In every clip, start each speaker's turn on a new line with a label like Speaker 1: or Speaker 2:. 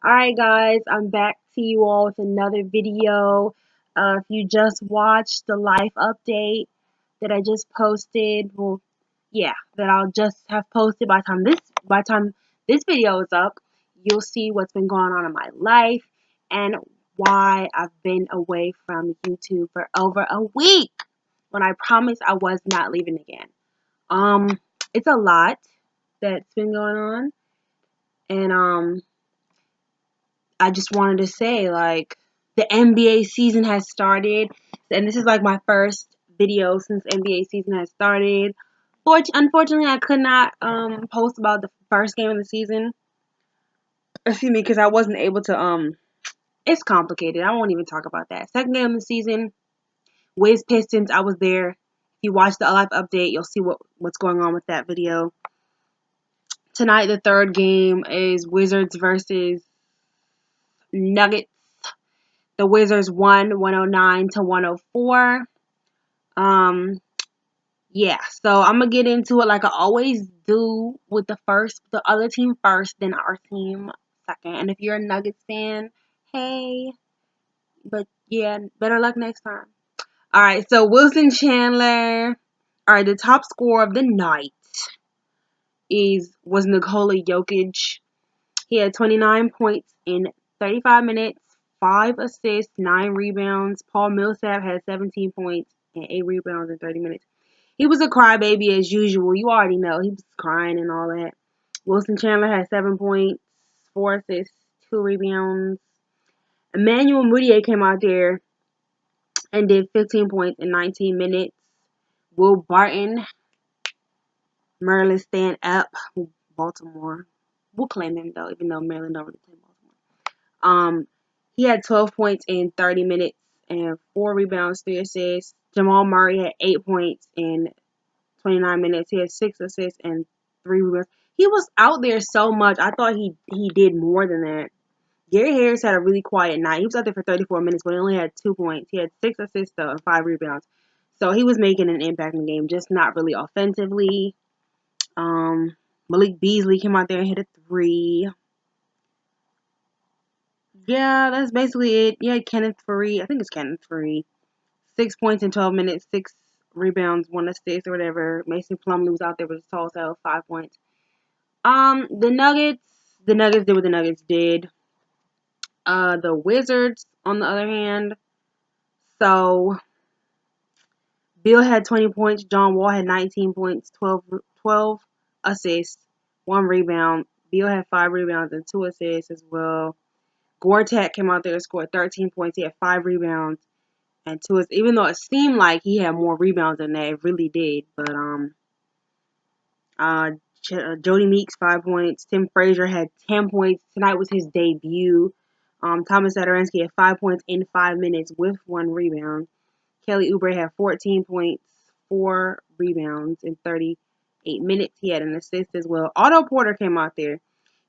Speaker 1: Alright guys, I'm back to you all with another video. If you just watched the life update that I just posted, well, yeah, that I'll just have posted by the time this video is up, you'll see what's been going on in my life and why I've been away from YouTube for over a week when I promised I was not leaving again. It's a lot that's been going on, and I just wanted to say, like, the NBA season has started, and this is like my first video since NBA season has started. Unfortunately, I could not post about the first game of the season. Excuse me, because I wasn't able to. It's complicated. I won't even talk about that. Second game of the season, Wiz Pistons. I was there. If you watch the live update, you'll see what's going on with that video. Tonight, the third game is Wizards versus Nuggets. The Wizards won 109 to 104. Um, yeah, so I'm gonna get into it like I always do with the other team first, then our team second. And if you're a Nuggets fan, hey, but yeah, better luck next time. All right, so Wilson Chandler. All right, the top scorer of the night was Nikola Jokic. He had 29 points in 35 minutes, 5 assists, 9 rebounds. Paul Millsap had 17 points and 8 rebounds in 30 minutes. He was a crybaby as usual. You already know. He was crying and all that. Wilson Chandler had 7 points, 4 assists, 2 rebounds. Emmanuel Mudiay came out there and did 15 points in 19 minutes. Will Barton, Maryland stand up. Baltimore. We'll claim him though, even though Maryland don't really play Baltimore. He had 12 points in 30 minutes and 4 rebounds, 3 assists. Jamal Murray had 8 points in 29 minutes. He had 6 assists and 3 rebounds. He was out there so much. I thought he did more than that. Gary Harris had a really quiet night. He was out there for 34 minutes, but he only had 2 points. He had 6 assists though and 5 rebounds. So he was making an impact in the game, just not really offensively. Malik Beasley came out there and hit a 3. Yeah, that's basically it. Yeah, Kenneth Furry. I think it's Kenneth Furry. 6 points in 12 minutes, 6 rebounds, 1 assist or whatever. Mason Plumlee was out there with his tall self, 5 points. The Nuggets did what the Nuggets did. The Wizards, on the other hand, so Bill had 20 points. John Wall had 19 points, 12 assists, 1 rebound. Bill had 5 rebounds and 2 assists as well. Gortat came out there and scored 13 points. He had 5 rebounds and 2 assists. Even though it seemed like he had more rebounds than that, it really did. But Jody Meeks 5 points. Tim Frazier had 10 points. Tonight was his debut. Thomas Satoransky had 5 points in 5 minutes with 1 rebound. Kelly Oubre had 14 points, 4 rebounds in 38 minutes. He had an assist as well. Otto Porter came out there.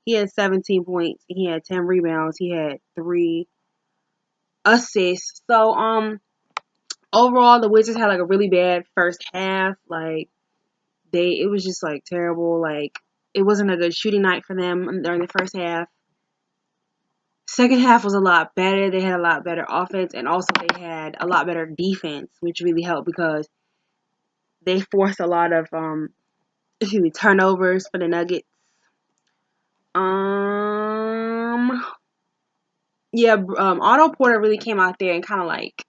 Speaker 1: He had 17 points. He had 10 rebounds. He had 3 assists. So, overall, the Wizards had like a really bad first half. Like, it was just like terrible. Like, it wasn't a good shooting night for them during the first half. Second half was a lot better. They had a lot better offense, and also they had a lot better defense, which really helped because they forced a lot of turnovers for the Nuggets. Otto Porter really came out there and kind of like,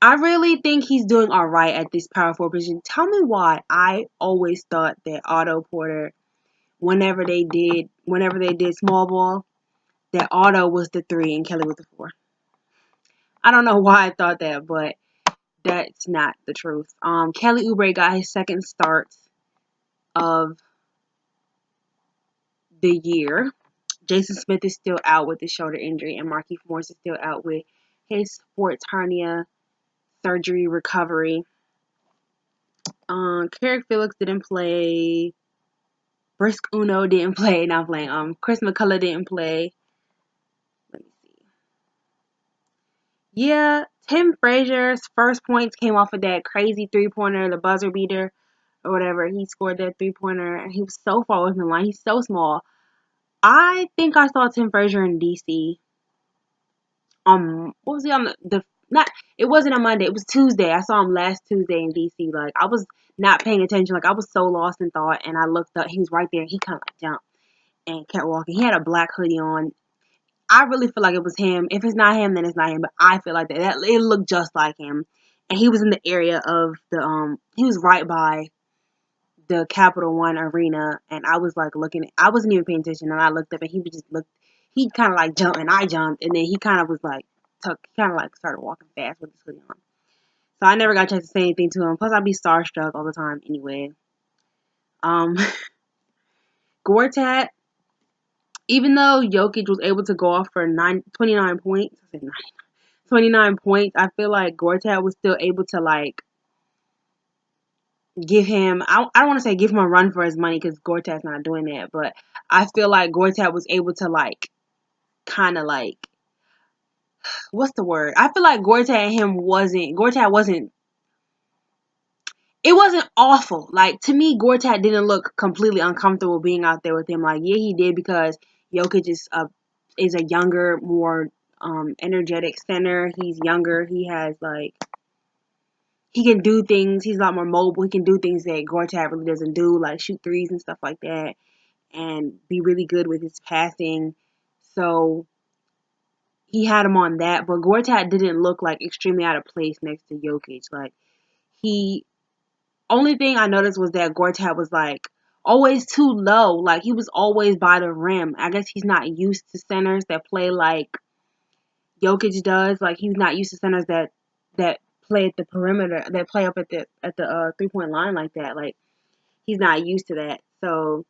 Speaker 1: I really think he's doing all right at this power forward position. Tell me why I always thought that Otto Porter, whenever they did small ball, that Otto was the 3 and Kelly was the 4. I don't know why I thought that, but that's not the truth. Kelly Oubre got his second start of the year. Jason Smith is still out with his shoulder injury, and Markieff Morris is still out with his sports hernia surgery recovery. Carrick Phillips didn't play. Brisk Uno didn't play. Not playing. Chris McCullough didn't play. Let me see. Yeah, Tim Frazier's first points came off of that crazy 3-pointer, the buzzer beater or whatever. He scored that 3-pointer, and he was so far away from the line. He's so small. I think I saw Tim Frazier in DC. What was he on the not? It wasn't a Monday. It was Tuesday. I saw him last Tuesday in DC. Like I was not paying attention. Like I was so lost in thought, and I looked up. He was right there. He kind of like jumped and kept walking. He had a black hoodie on. I really feel like it was him. If it's not him, then it's not him. But I feel like that it looked just like him. And he was in the area of the. He was right by the Capital One Arena, and I was like looking. I wasn't even paying attention, and I looked up, and he was just looked. He kind of like jumped, and I jumped, and then he kind of was like kind of like started walking fast with his hoodie on. So I never got a chance to say anything to him. Plus, I'd be starstruck all the time anyway. Um, Gortat, even though Jokic was able to go off for 29 points, I said 29 points. I feel like Gortat was still able to like give him, I don't want to say give him a run for his money because Gortat's not doing that, but I feel like Gortat was able to like kind of like, what's the word? I feel like Gortat wasn't, it wasn't awful. Like to me, Gortat didn't look completely uncomfortable being out there with him. Like yeah, he did because Jokic is a younger, more energetic center. He's younger. He has like he can do things. He's a lot more mobile. He can do things that Gortat really doesn't do, like shoot threes and stuff like that, and be really good with his passing. So he had him on that, but Gortat didn't look like extremely out of place next to Jokic. Like he, only thing I noticed was that Gortat was like always too low. Like he was always by the rim. I guess he's not used to centers that play like Jokic does. Like he's not used to centers that play at the perimeter, that play up at the 3-point line like that. Like he's not used to that. So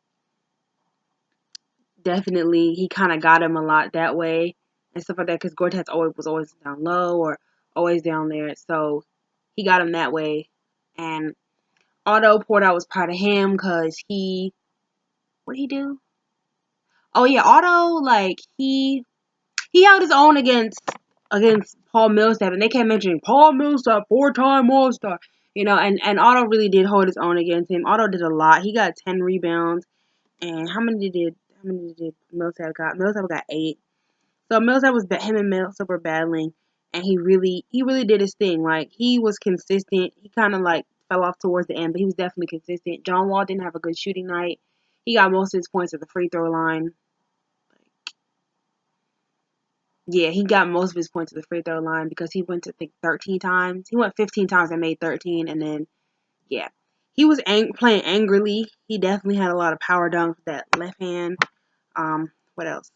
Speaker 1: definitely he kind of got him a lot that way and stuff like that because Gortat's always down low or always down there. So he got him that way. And Otto Porter, I was proud of him because what did he do? Oh yeah, Otto, like he held his own against Paul Millsap, and they kept mentioning Paul Millsap, 4-time All-Star, and Otto really did hold his own against him. Otto did a lot. He got 10 rebounds, and how many did Millsap got? Millsap got 8. So Millsap him and Millsap were battling, and he really did his thing. Like he was consistent. He kind of like fell off towards the end, but he was definitely consistent. John Wall didn't have a good shooting night. He got most of his points at the free throw line. Yeah, he got most of his points at the free throw line because he went to, I think, 13 times. He went 15 times and made 13, and then, yeah. He was playing angrily. He definitely had a lot of power dunks with that left hand. What else?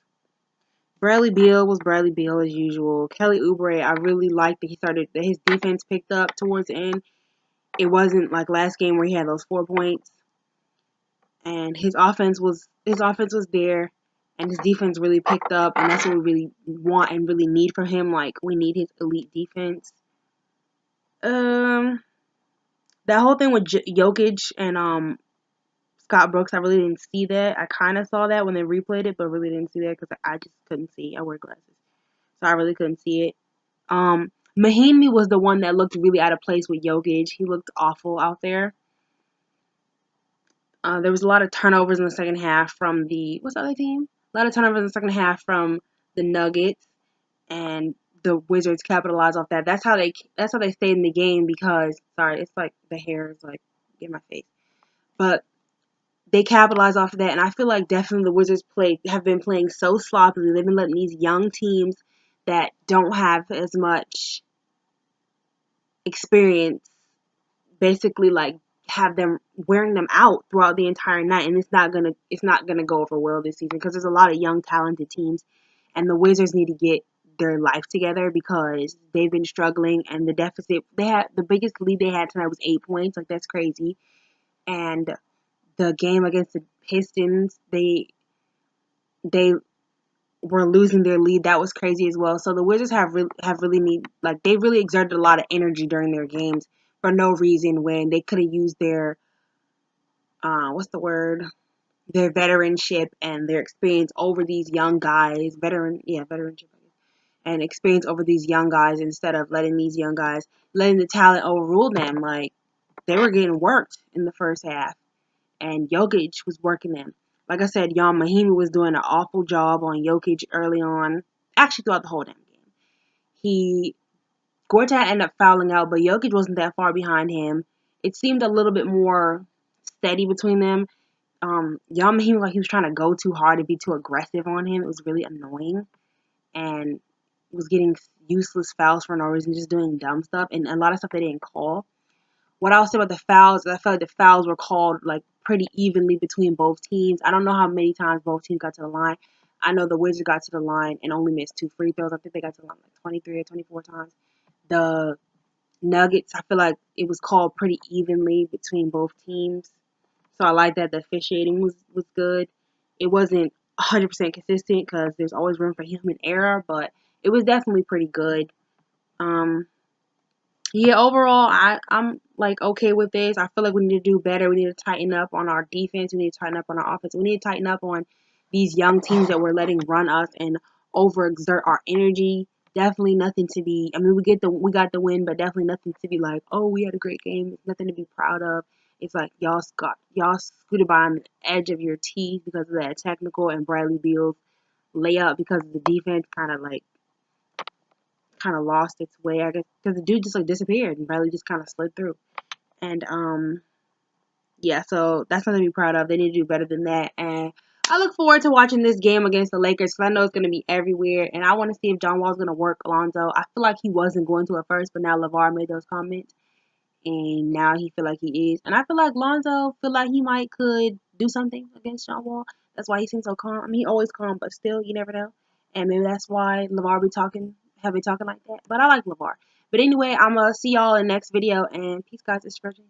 Speaker 1: Bradley Beal was Bradley Beal as usual. Kelly Oubre, I really liked that his defense picked up towards the end. It wasn't like last game where he had those 4 points. And his offense was there, and his defense really picked up, and that's what we really want and really need from him. Like we need his elite defense. That whole thing with Jokic and Scott Brooks, I really didn't see that. I kind of saw that when they replayed it, but really didn't see that because I just couldn't see. I wear glasses, so I really couldn't see it. Mahinmi was the one that looked really out of place with Jokic. He looked awful out there. There was a lot of turnovers in the second half from what's the other team? A lot of turnovers in the second half from the Nuggets, and the Wizards capitalized off that. That's how they stayed in the game because, sorry, it's like the hair is like in my face. But they capitalized off of that, and I feel like definitely the Wizards have been playing so sloppily. They've been letting these young teams that don't have as much experience basically like have them wearing them out throughout the entire night, and it's not gonna go over well this season because there's a lot of young talented teams, and the Wizards need to get their life together because they've been struggling, and the deficit they had, the biggest lead they had tonight was 8 points. Like that's crazy. And the game against the Pistons, they were losing their lead. That was crazy as well. So the Wizards have they really exerted a lot of energy during their games for no reason when they could have used their what's the word? Their veteranship and their experience over these young guys, veteranship, and experience over these young guys instead of letting the talent overrule them. Like they were getting worked in the first half, and Jokic was working them. Like I said, Jan Mahimi was doing an awful job on Jokic early on. Actually, throughout the whole damn game. Gortat ended up fouling out, but Jokic wasn't that far behind him. It seemed a little bit more steady between them. Jan Mahimi, like he was trying to go too hard and be too aggressive on him. It was really annoying. And was getting useless fouls for no reason, just doing dumb stuff. And a lot of stuff they didn't call. What I'll say about the fouls, I felt like the fouls were called like pretty evenly between both teams. I don't know how many times both teams got to the line. I know the Wizards got to the line and only missed 2 free throws. I think they got to the line like 23 or 24 times. The Nuggets, I feel like it was called pretty evenly between both teams. So I like that the officiating was good. It wasn't 100% consistent because there's always room for human error, but it was definitely pretty good. Um, yeah, overall, I'm like okay with this. I feel like we need to do better. We need to tighten up on our defense. We need to tighten up on our offense. We need to tighten up on these young teams that we're letting run us and overexert our energy. Definitely nothing to be. I mean, we got the win, but definitely nothing to be like, oh, we had a great game. It's nothing to be proud of. It's like y'all scooted by on the edge of your teeth because of that technical and Bradley Beal's layup because the defense kind of lost its way, I guess, because the dude just like disappeared and Bradley just kind of slid through. And yeah, so that's something to be proud of. They need to do better than that. And I look forward to watching this game against the Lakers because I know it's going to be everywhere. And I want to see if John Wall's going to work Alonzo. I feel like he wasn't going to at first, but now LeVar made those comments. And now he feel like he is. And I feel like Lonzo feel like he might could do something against John Wall. That's why he seems so calm. I mean, he always calm, but still, you never know. And maybe that's why LeVar have been talking like that. But I like LeVar. But anyway, I'm going to see y'all in the next video. And peace, guys. It's Virgin.